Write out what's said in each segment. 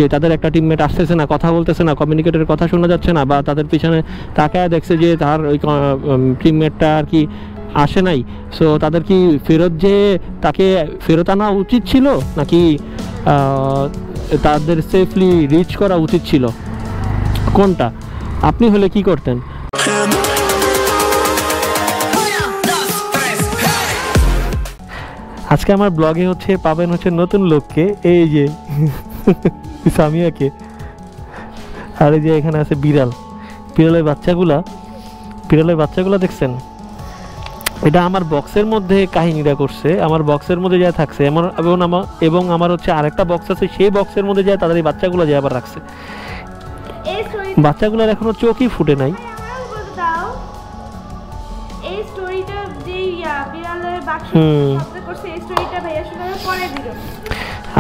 যে তাদের একটা টিমমেট আসতেছে না, কথা বলতেছে না, কমিউনিকেটরের কথা শোনা যাচ্ছে না, বা তাদের পিছনে তাকায় দেখছে যে তার ওই টিমমেটটা আর কি আসে নাই। সো তাদের কি ফেরত যে তাকে ফেরত আনা উচিত ছিল, নাকি তাদের সেফলি রিচ করা উচিত ছিল, কোনটা? আপনি হলে কি করতেন? আজকে আমার ব্লগে হচ্ছে পাবেন হচ্ছে নতুন লোককে, এই যে সামিয়াকে, আর এই যে এখানে আছে বিড়ালের বাচ্চাগুলা দেখছেন? এটা আমার বক্সের মধ্যে কাহিনীটা করছে, আমার বক্সের মধ্যে যা থাকছে এবং আমার হচ্ছে আরেকটা বক্স আছে, সেই বক্সের মধ্যে যায় তাদের এই বাচ্চাগুলো যায় আবার রাখছে। বাচ্চাগুলোর এখনো চোখই ফুটে নাই।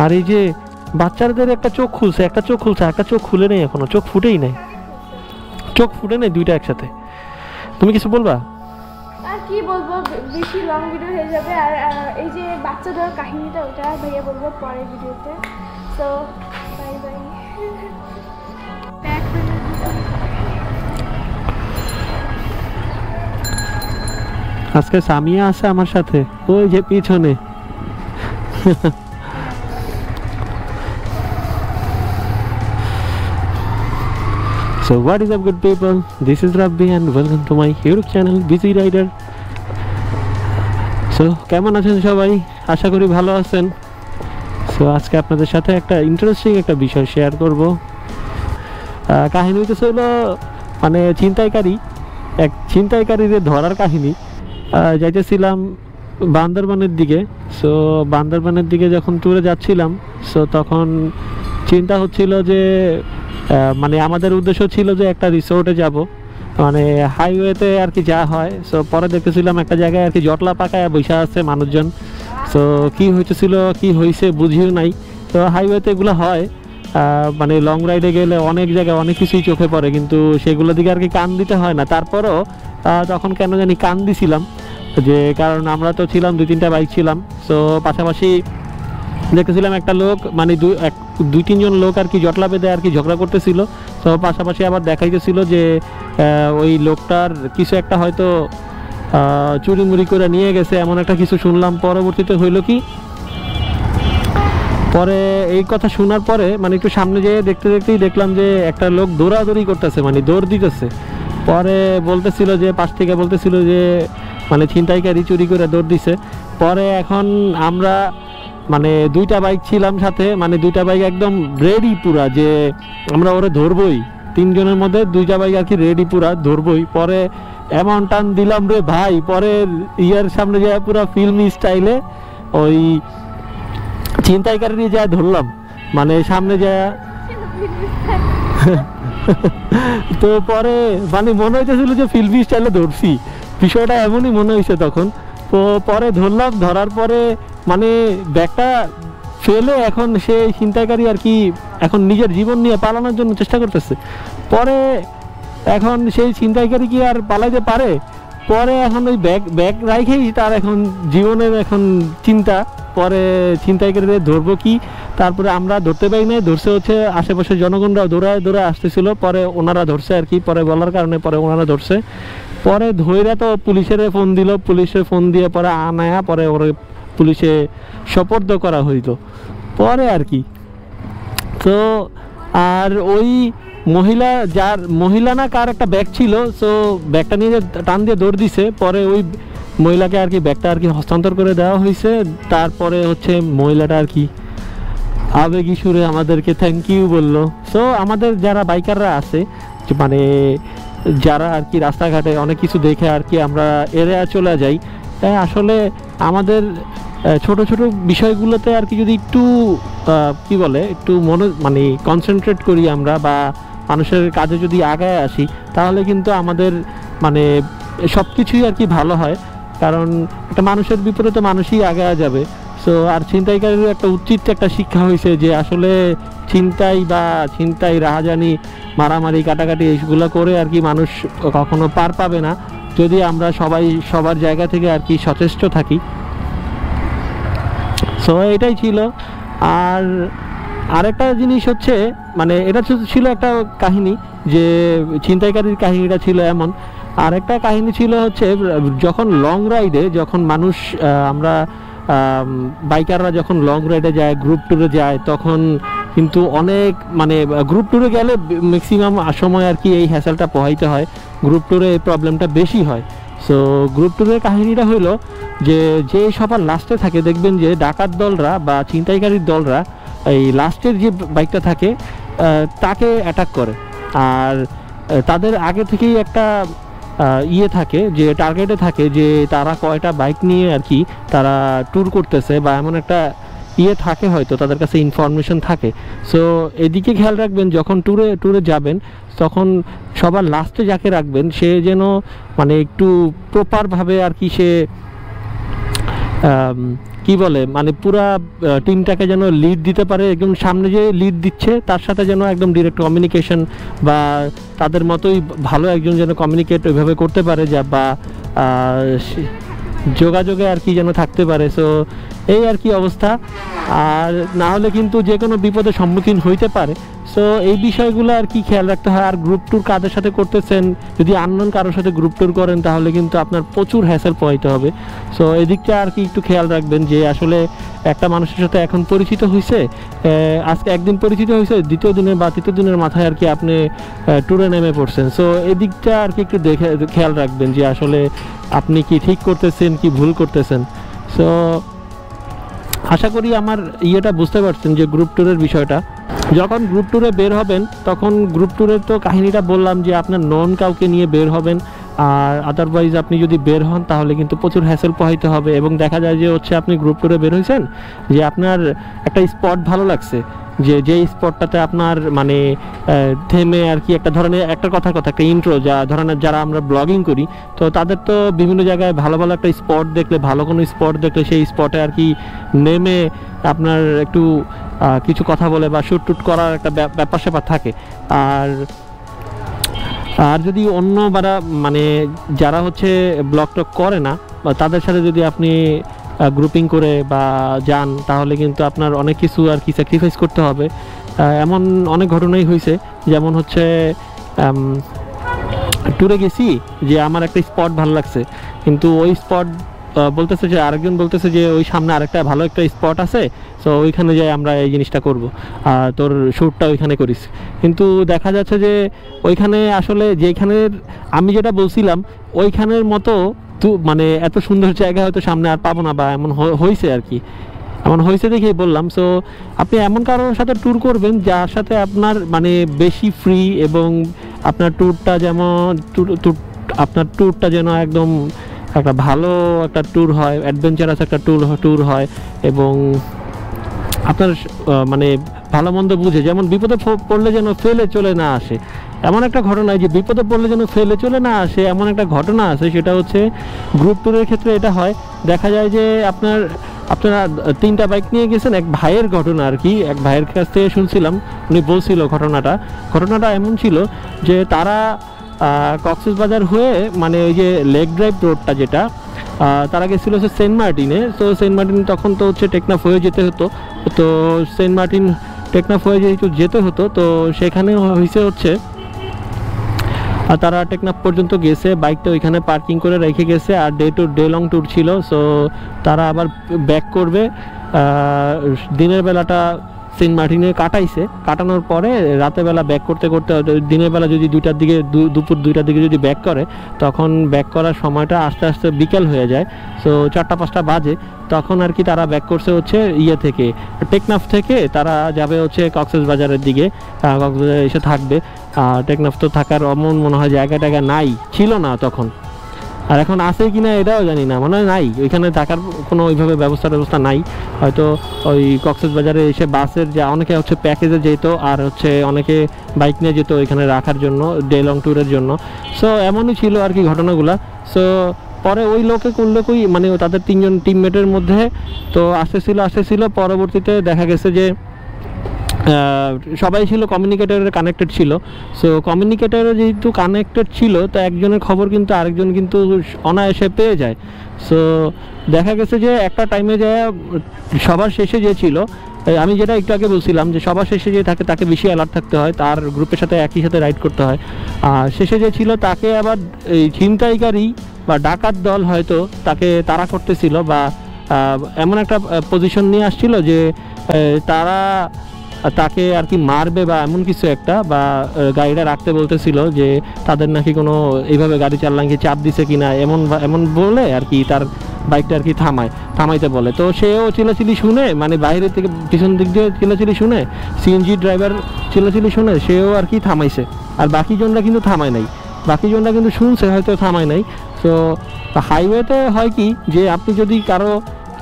আর এই যে বাচ্চাদের একটা চোখ খুলছে, একটা চোখ খুলে নেই, এখনো চোখ ফুটেই নাই, দুইটা একসাথে। তুমি কিছু বলবা? আর কি বলবো, বেশি লং ভিডিও হয়ে যাবে। আর এই যে বাচ্চাদের কাহিনীটা, ওটা ভাইয়া বলবো পরের ভিডিওতে। So bye bye. আজকে সামিয়া আছে আমার সাথে, ওই যে পিছনে। So what is up good people, this is Rabbi and welcome to my YouTube channel Busy Rider. So কেমন আছেন সবাই? আশা করি ভালো আছেন। সো আজকে আপনাদের সাথে একটা ইন্টারেস্টিং একটা বিষয় শেয়ার করব। কাহিনী হচ্ছে হলো মানে ছিনতাইকারীদের ধরার কাহিনী। যাইতেছিলাম বান্দরবানের দিকে। সো বান্দরবানের দিকে যখন ট্যুরে যাচ্ছিলাম, সো তখন চিন্তা হচ্ছিল যে মানে আমাদের উদ্দেশ্য ছিল যে একটা রিসোর্টে যাব, মানে হাইওয়েতে আর কি যা হয়। সো পরে দেখতেছিলাম একটা জায়গায় আর কি জটলা পাকায় বসে আছে মানুষজন। সো কি হয়েছে বুঝিও নাই। তো হাইওয়েতে এগুলো হয়, মানে লং রাইডে গেলে অনেক জায়গায় অনেক কিছুই চোখে পড়ে, কিন্তু সেগুলোর দিকে আর কি কান দিতে হয় না। তারপরও তখন কেন জানি কান দিছিলাম, যে কারণ আমরা তো ছিলাম 2-3টা বাইক ছিলাম। সো পাশাপাশি দেখতেছিলাম একটা লোক, মানে 2-3 জন লোক আর কি জটলা বেঁধে আর কি ঝগড়া করতেছিল। তো পাশাপাশি আবার দেখাইতেছিল যে ওই লোকটার কিছু একটা হয়তো চুরিমুরি করে নিয়ে গেছে, এমন একটা কিছু শুনলাম। পরবর্তীতে হইলো কি, পরে এই কথা শোনার পরে মানে একটু সামনে যেয়ে দেখতেই দেখলাম যে একটা লোক দৌড়াদৌড়ি করতেছে, মানে দৌড় দিতেছে। পরে বলতেছিল যে পাশ থেকে বলতেছিল যে মানে ছিনতাইকারী চুরি করে দৌড় দিছে। পরে এখন আমরা মানে 2টা বাইক ছিলাম সাথে, মানে 2টা বাইক একদম রেডি পুরা, যে আমরা ওরে ধরবই। 3 জনের মধ্যে 2টা বাইক আর কি রেডি পুরা, ধরবই। পরে এমন টান দিলাম রে ভাই, পরে ইয়ার সামনে যায় পুরা ফিল্মি স্টাইলে ওই ছিনতাইকারী যায় ধরলাম, মানে সামনে যায়। তো পরে মানে মনে হইতেছিল যে ফিল্মি স্টাইলে ধরছি, বিষয়টা এমনই মনে হয়েছে তখন। তো পরে ধরলাম, ধরার পরে মানে ব্যাগটা ফেলে এখন সে ছিনতাইকারী আর কি এখন নিজের জীবন নিয়ে পালানোর জন্য চেষ্টা করতেছে। পরে এখন সেই ছিনতাইকারী কি আর পালাইতে পারে? পরে এখন ওই ব্যাগ রাখেই তার এখন জীবনের এখন চিন্তা, পরে ছিনতাইকারীদের ধরবো কি। তারপরে আমরা ধরতে পারি না, ধরছে হচ্ছে আশেপাশের জনগণরাও দৌড়ায় আসতেছিল। পরে ওনারা ধরছে আর কি, পরে বলার কারণে পরে ওনারা ধরছে। পরে ধৈরা তো পুলিশের ফোন দিয়ে পরে আনায়া পরে ওর পুলিশে সোপর্দ করা হইতো পরে আর কি। তো আর ওই মহিলা না কার একটা ব্যাগ ছিল, সো ব্যাগটা নিয়ে টান দিয়ে দৌড় দিছে। পরে ওই মহিলাকে আর কি ব্যাগটা আর কি হস্তান্তর করে দেওয়া হয়েছে। তারপরে হচ্ছে মহিলাটা আর কি আবেগী সুরে আমাদেরকে থ্যাংক ইউ বললো। সো আমাদের যারা বাইকাররা আছে, মানে যারা আর কি রাস্তাঘাটে অনেক কিছু দেখে আর কি আমরা এড়িয়ে চলে যাই, তাই আসলে আমাদের ছোট ছোট বিষয়গুলোতে আর কি যদি একটু কি বলে একটু মানে কনসেন্ট্রেট করি আমরা, বা মানুষের কাজে যদি আগায় আসি, তাহলে কিন্তু আমাদের মানে সব কিছুই আর কি ভালো হয়। কারণ একটা মানুষের বিপরীতে তো মানুষই আগায় যাবে। সো আর ছিনতাইকারীর একটা উচিত একটা শিক্ষা হয়েছে যে আসলে ছিনতাই রাহাজানি মারামারি কাটাকাটি এইগুলো করে আর কি মানুষ কখনো পার পাবে না, যদি আমরা সবাই সবার জায়গা থেকে আর কি সচেষ্ট থাকি। সো এটাই ছিল। আর আরেকটা জিনিস হচ্ছে মানে এটা ছিল একটা কাহিনী যে ছিনতাইকারীর কাহিনীটা ছিল এমন। আরেকটা কাহিনী ছিল হচ্ছে যখন লং রাইডে যখন মানুষ আমরা বাইকাররা যখন লং রাইডে যায়, গ্রুপ ট্যুরে যায়, তখন কিন্তু অনেক মানে গ্রুপ ট্যুরে গেলে ম্যাক্সিমাম সময় আর কি এই হ্যাসেলটা পোহাইতে হয়, গ্রুপ ট্যুরে এই প্রবলেমটা বেশি হয়। সো গ্রুপ ট্যুরের কাহিনীটা হলো যে সবার লাস্টে থাকে দেখবেন যে ডাকাত দলরা বা ছিনতাইকারীর দলরা এই লাস্টের যে বাইকটা থাকে তাকে অ্যাটাক করে। আর তাদের আগে থেকেই একটা ইয়ে থাকে যে টার্গেটে থাকে যে তারা কয়টা বাইক নিয়ে আর কি তারা ট্যুর করতেছে বা এমন একটা ইয়ে থাকে, হয়তো তাদের কাছে ইনফরমেশন থাকে। সো এদিকে খেয়াল রাখবেন যখন ট্যুরে যাবেন তখন সবার লাস্টে যাকে রাখবেন সে যেন মানে একটু প্রপারভাবে আর কি সে কি বলে মানে পুরা টিমটাকে যেন লিড দিতে পারে, একদম সামনে যে লিড দিচ্ছে তার সাথে যেন একদম ডিরেক্ট কমিউনিকেশন বা তাদের মতোই ভালো একজন যেন কমিউনিকেট ওইভাবে করতে পারে যা বা যোগাযোগে আর কি যেন থাকতে পারে। সো এই আর কি অবস্থা। আর না হলে কিন্তু যে কোনো বিপদের সম্মুখীন হইতে পারে। সো এই বিষয়গুলো আর কি খেয়াল রাখতে হয়। আর গ্রুপ ট্যুর কাদের সাথে করতেছেন, যদি আননোন কারোর সাথে গ্রুপ ট্যুর করেন তাহলে কিন্তু আপনার প্রচুর হ্যাসেল পোহাইতে হবে। সো এদিকটা আর কি একটু খেয়াল রাখবেন যে আসলে একটা মানুষের সাথে এখন পরিচিত হয়েছে, আজকে একদিন পরিচিত হয়েছে, দ্বিতীয় দিনের বা তৃতীয় দিনের মাথায় আর কি আপনি ট্যুরে নেমে পড়ছেন। সো এদিকটা আর কি একটু খেয়াল রাখবেন যে আসলে আপনি কি ঠিক করতেছেন কি ভুল করতেছেন। সো আশা করি আমার ইয়েটা বুঝতে পারছেন যে গ্রুপ ট্যুরের বিষয়টা। যখন গ্রুপ ট্যুরে বের হবেন তখন গ্রুপ ট্যুরের তো কাহিনীটা বললাম যে আপনার নন কাউকে নিয়ে বের হবেন, আর আদারওয়াইজ আপনি যদি বের হন তাহলে কিন্তু প্রচুর হ্যাসেল পোহাইতে হবে। এবং দেখা যায় যে হচ্ছে আপনি গ্রুপ ট্যুরে বের হয়েছেন যে আপনার একটা স্পট ভালো লাগছে, যেই স্পটটাতে আপনার মানে থেমে আর কি একটা ধরনের একটা একটা ইন্ট্রো যা ধরনের যারা আমরা ব্লগিং করি তো তাদের তো বিভিন্ন জায়গায় ভালো ভালো একটা স্পট দেখলে, ভালো কোনো স্পট দেখলে সেই স্পটে আর কি নেমে আপনার একটু কিছু কথা বলে বা শ্যুট টুট করার একটা ব্যাপার স্যাপার থাকে। আর যদি অন্য মানে যারা হচ্ছে ব্লগ টক করে না বা তাদের সাথে যদি আপনি গ্রুপিং করে বা যান তাহলে কিন্তু আপনার অনেক কিছু আর কি স্যাক্রিফাইস করতে হবে। এমন অনেক ঘটনাই হয়েছে, যেমন হচ্ছে ট্যুরে গেছি যে আমার একটা স্পট ভালো লাগছে, কিন্তু ওই স্পট বলতেছে যে আরেকজন বলতেছে যে ওই সামনে আরেকটা ভালো একটা স্পট আছে, সো ওইখানে যাই আমরা এই জিনিসটা করব, তোর শ্যুটটা ওইখানে করিস। কিন্তু দেখা যাচ্ছে যে ওইখানে আসলে যেখানের আমি যেটা বলছিলাম ওইখানের মতো মানে এত সুন্দর জায়গা হয়তো সামনে আর পাবো না, বা এমন হয়েছে আর কি, এমন হয়েছে দেখেই বললাম। সো আপনি এমন কারোর সাথে ট্যুর করবেন যার সাথে আপনার মানে বেশি ফ্রি এবং আপনার ট্যুরটা যেমন আপনার ট্যুরটা যেন একদম একটা ভালো একটা ট্যুর হয়, অ্যাডভেঞ্চারাস একটা ট্যুর হয় এবং আপনার মানে ভালো মন্দ বুঝে, যেমন বিপদে পড়লে যেন ফেলে চলে না আসে এমন একটা ঘটনা, যে বিপদে পড়লে যেন ফেলে চলে না আসে এমন একটা ঘটনা আছে, সেটা হচ্ছে গ্রুপ ট্যুরের ক্ষেত্রে এটা হয়। দেখা যায় যে আপনারা 3টা বাইক নিয়ে গেছেন, এক ভাইয়ের ঘটনা আর কি, এক ভাইয়ের কাছ থেকে শুনছিলাম, উনি বলছিল ঘটনাটা এমন ছিল যে তারা কক্সবাজার হয়ে মানে ওই যে লেক ড্রাইভ রোডটা যেটা তারা গেছিলো হচ্ছে সেন্ট মার্টিনে। তো সেন্ট মার্টিন তখন তো হচ্ছে টেকনাফ হয়ে যেতে হতো, তো সেন্ট মার্টিন টেকনাফ হয়ে যেহেতু যেতে হতো তো সেখানে হয়েছে হচ্ছে তারা টেকনাফ পর্যন্ত গেছে, বাইকটা ওইখানে পার্কিং করে রেখে গেছে, আর ডে লং ট্যুর ছিল। সো তারা আবার ব্যাক করবে, দিনের বেলাটা সেন্ট মার্টিনে কাটানোর পরে রাতের বেলা ব্যাক করতে দিনের বেলা যদি দুপুর 2টার দিকে যদি ব্যাক করে তখন ব্যাক করার সময়টা আস্তে আস্তে বিকেল হয়ে যায়। সো 4টা-5টা বাজে, তখন আর কি তারা ব্যাক করছে হচ্ছে থেকে টেকনাফ থেকে তারা যাবে হচ্ছে কক্সবাজারের দিকে, কক্সবাজারে এসে থাকবে। টেকনাফ তো থাকার অমন মনে হয় জায়গা নাই, ছিল না তখন, আর এখন আছে কিনা এটাও জানি না, মনে হয় নাই, ওইখানে থাকার কোনো ওইভাবে ব্যবস্থা নাই। হয়তো ওই কক্সবাজারে এসে বাসের যা অনেকে হচ্ছে প্যাকেজে যেত, আর হচ্ছে অনেকে বাইক নিয়ে যেত ওইখানে রাখার জন্য ডে লং ট্যুরের জন্য। সো এমনই ছিল আর কি ঘটনাগুলা। সো পরে ওই লোকই মানে তাদের 3জন টিমমেটের মধ্যে তো আসতেছিল পরবর্তীতে দেখা গেছে যে সবাই ছিল কমিউনিকেটরে কানেক্টেড ছিল। সো কমিউনিকেটরে যেহেতু কানেক্টেড ছিল তো একজনের খবর কিন্তু আরেকজন কিন্তু অনায়াসে পেয়ে যায়। সো দেখা গেছে যে একটা টাইমে যায় সবার শেষে যে ছিল আমি যেটা একটু আগে বলছিলাম যে সবার শেষে যে থাকে তাকে বেশি অ্যালার্ট থাকতে হয়, তার গ্রুপের সাথে একই সাথে রাইড করতে হয়। আর শেষে যে ছিল তাকে আবার এই ছিনতাইকারী বা ডাকাত দল হয়তো তাকে তাড়া করতেছিল বা এমন একটা পজিশন নিয়ে আসছিল যে তারা তাকে আর কি মারবে বা এমন কিছু একটা, বা গাড়িটা রাখতে বলতেছিল যে তাদের নাকি কোনো এইভাবে গাড়ি চালান কি চাপ দিছে কিনা এমন বলে আর কি তার বাইকটা আর কি থামাইতে বলে। তো সেও চিল্লাচিল্লি শুনে, মানে বাইরে থেকে পিছন দিক দিয়ে চিল্লাচিল্লি শুনে, সিএনজি ড্রাইভার চিল্লাচিল্লি শুনে সেও আর কি থামাইছে। আর বাকিজনরা কিন্তু থামায় নাই, বাকিজনরা কিন্তু শুনছে হয়তো থামায় নাই। তো হাইওয়েতে হয় কি যে আপনি যদি কারো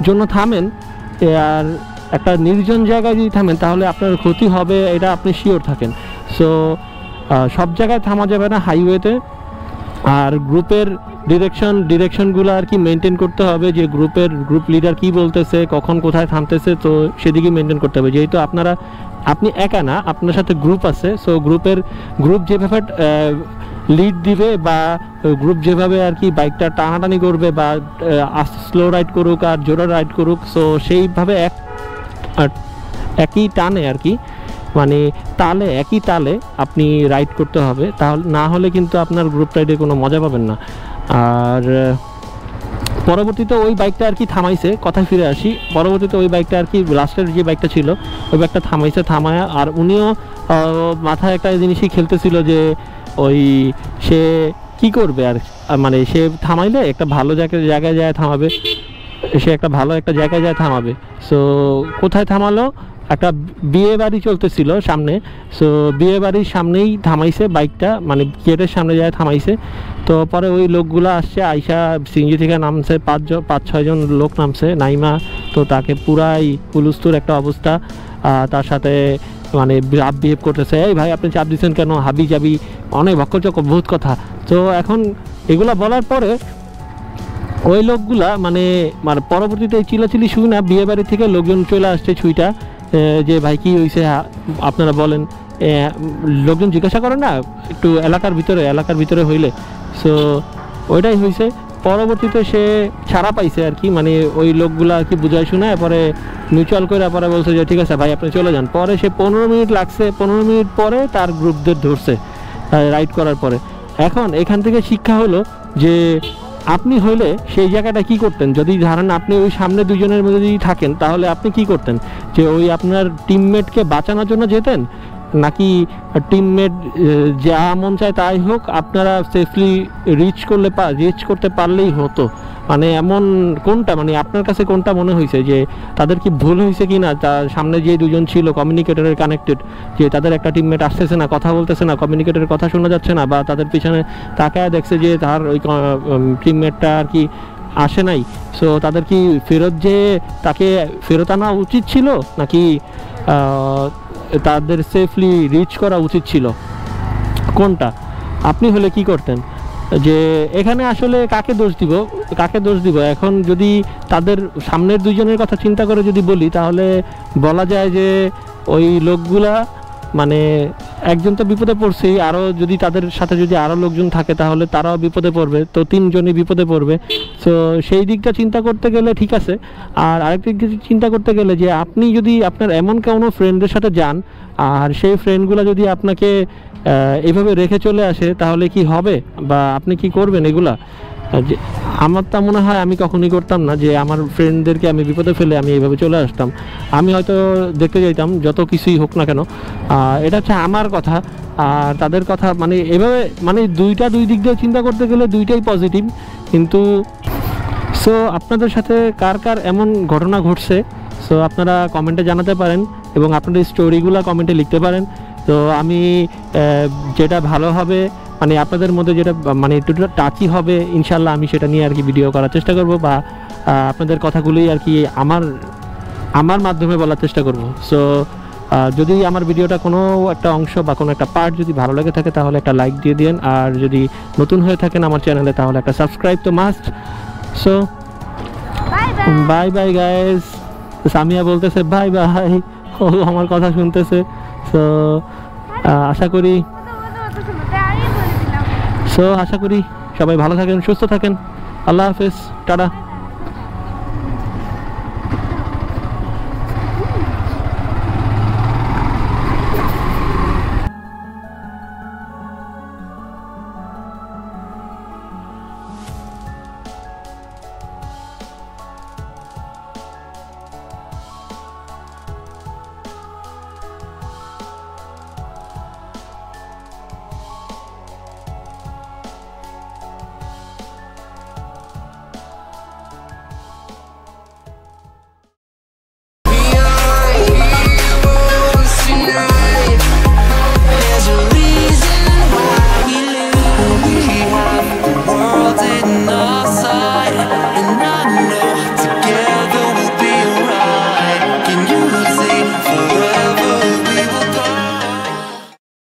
জন্য থামেন আর একটা নির্জন জায়গায় যদি থামেন তাহলে আপনার ক্ষতি হবে, এটা আপনি শিওর থাকেন। সো সব জায়গায় থামা যাবে না হাইওয়েতে। আর গ্রুপের ডিরেকশনগুলো আর কি মেনটেন করতে হবে, যে গ্রুপ লিডার কি বলতেছে, কখন কোথায় থামতেছে, তো সেদিকে মেনটেন করতে হবে। যেহেতু আপনি একা না, আপনার সাথে গ্রুপ আছে। সো গ্রুপ যেভাবে লিড দিবে বা গ্রুপ যেভাবে আর কি বাইকটা টানাটানি করবে বা স্লো রাইড করুক আর জোরে রাইড করুক, সো সেইভাবে একই টানে আর কি, মানে একই তালে আপনি রাইড করতে হবে। তাহলে না হলে কিন্তু আপনার গ্রুপ রাইডে কোনো মজা পাবেন না। আর পরবর্তীতে ওই বাইকটা আর কি থামাইছে, কথায় ফিরে আসি, পরবর্তীতে ওই বাইকটা আর কি লাস্টের যে বাইকটা ছিল ওই বাইকটা থামায়। আর উনিও মাথায় একটা জিনিসই খেলতেছিল যে ওই সে কি করবে, আর মানে সে থামাইলে একটা ভালো জায়গায় যায় থামাবে, সে একটা ভালো জায়গায় যায় থামাবে। সো কোথায় থামালো, একটা বিয়ে বাড়ি চলতেছিল সামনে। সো বিয়ে বাড়ির সামনেই থামাইছে বাইকটা, মানে গেটের সামনে যায় থামাইছে। তো পরে ওই লোকগুলো আসছে, আইসা সিএনজি থেকে নামছে, 5-6 জন লোক নামছে, নাইমা তো তাকে পুরাই হুলস্থুল একটা অবস্থা। তার সাথে মানে বিহেভ করতেছে, এই ভাই আপনি চাপ দিচ্ছেন কেন, হাবি যাবি, অনেক ভক্কচক বহুত কথা। তো এখন এগুলা বলার পরে ওই লোকগুলা মানে পরবর্তীতে চিল্লাচিল্লি শুই না, বিয়ে বাড়ি থেকে লোকজন চলে আসছে ছুঁইটা, যে ভাই কি হয়েছে আপনারা বলেন। লোকজন জিজ্ঞাসা করে না একটু এলাকার ভিতরে হইলে, সো ওইটাই হয়েছে। পরবর্তীতে সে ছাড়া পাইছে আর কি, মানে ওই লোকগুলা আর কি বুঝাই শোনায় পরে মিউচুয়াল করে পরে বলছে যে ঠিক আছে ভাই আপনি চলে যান। পরে সে 15 মিনিট লাগছে, 15 মিনিট পরে তার গ্রুপদের ধরছে রাইড করার পরে। এখন এখান থেকে শিক্ষা হলো যে আপনি হইলে সেই জায়গাটা কি করতেন, যদি ধরেন আপনি ওই সামনে দুজনের মধ্যে যদি থাকেন তাহলে আপনি কি করতেন, যে ওই আপনার টিমমেটকে বাঁচানোর জন্য যেতেন, নাকি টিমমেট যা মন চায় তাই হোক আপনারা সেফলি রিচ করতে পারলেই হতো, মানে এমন কোনটা, মানে আপনার কাছে কোনটা মনে হয়েছে যে তাদের কি ভুল হয়েছে কি না, তার সামনে যে দুজন ছিল কমিউনিকেটরের কানেক্টেড, যে তাদের একটা টিমমেট আসতেছে না, কথা বলতেছে না, কমিউনিকেটরের কথা শোনা যাচ্ছে না, বা তাদের পিছনে তাকায় দেখছে যে তার ওই টিমমেটটা আর কি আসে নাই, সো তাদের কি তাকে ফেরত আনা উচিত ছিল, নাকি তাদের সেফলি রিচ করা উচিত ছিল, কোনটা আপনি হলে কি করতেন? যে এখানে আসলে কাকে দোষ দিব এখন যদি তাদের সামনের দুইজনের কথা চিন্তা করে যদি বলি, তাহলে বলা যায় যে ওই লোকগুলা মানে একজন তো বিপদে পড়ছেই, আরও যদি তাদের সাথে যদি আরও লোকজন থাকে তাহলে তারাও বিপদে পড়বে, তো 3 জনই বিপদে পড়বে। সো সেই দিকটা চিন্তা করতে গেলে ঠিক আছে। আর আরেকটা দিক চিন্তা করতে গেলে যে আপনি যদি আপনার এমন কোনো ফ্রেন্ডের সাথে যান আর সেই ফ্রেন্ডগুলো যদি আপনাকে এইভাবে রেখে চলে আসে তাহলে কি হবে, বা আপনি কি করবেন এগুলা? যে আমার তা মনে হয় আমি কখনই করতাম না, যে আমার ফ্রেন্ডদেরকে আমি বিপদে ফেলে আমি এইভাবে চলে আসতাম। আমি হয়তো দেখতে যাইতাম যত কিছুই হোক না কেন, এটা হচ্ছে আমার কথা। আর তাদের কথা মানে এভাবে মানে দুই দিক দিয়ে চিন্তা করতে গেলে দুইটাই পজিটিভ। কিন্তু সো আপনাদের সাথে কার এমন ঘটনা ঘটছে, সো আপনারা কমেন্টে জানাতে পারেন এবং আপনাদের স্টোরিগুলো কমেন্টে লিখতে পারেন। তো আমি যেটা ভালো হবে, মানে আপনাদের মধ্যে যেটা মানে একটু টাচি হবে ইনশাল্লাহ আমি সেটা নিয়ে আর কি ভিডিও করার চেষ্টা করব, বা আপনাদের কথাগুলোই আর কি আমার মাধ্যমে বলার চেষ্টা করব। সো যদি আমার ভিডিওটা কোনো একটা অংশ বা কোনো একটা পার্ট যদি ভালো লাগে থাকে তাহলে একটা লাইক দিয়ে দিন, আর যদি নতুন হয়ে থাকেন আমার চ্যানেলে তাহলে একটা সাবস্ক্রাইব তো must. So bye bye guys. Samia বলতেছে বাই বাই, ও আমার কথা শুনতেছে। সো আশা করি সবাই ভালো থাকেন, সুস্থ থাকেন। আল্লাহ হাফেজ, টাটা।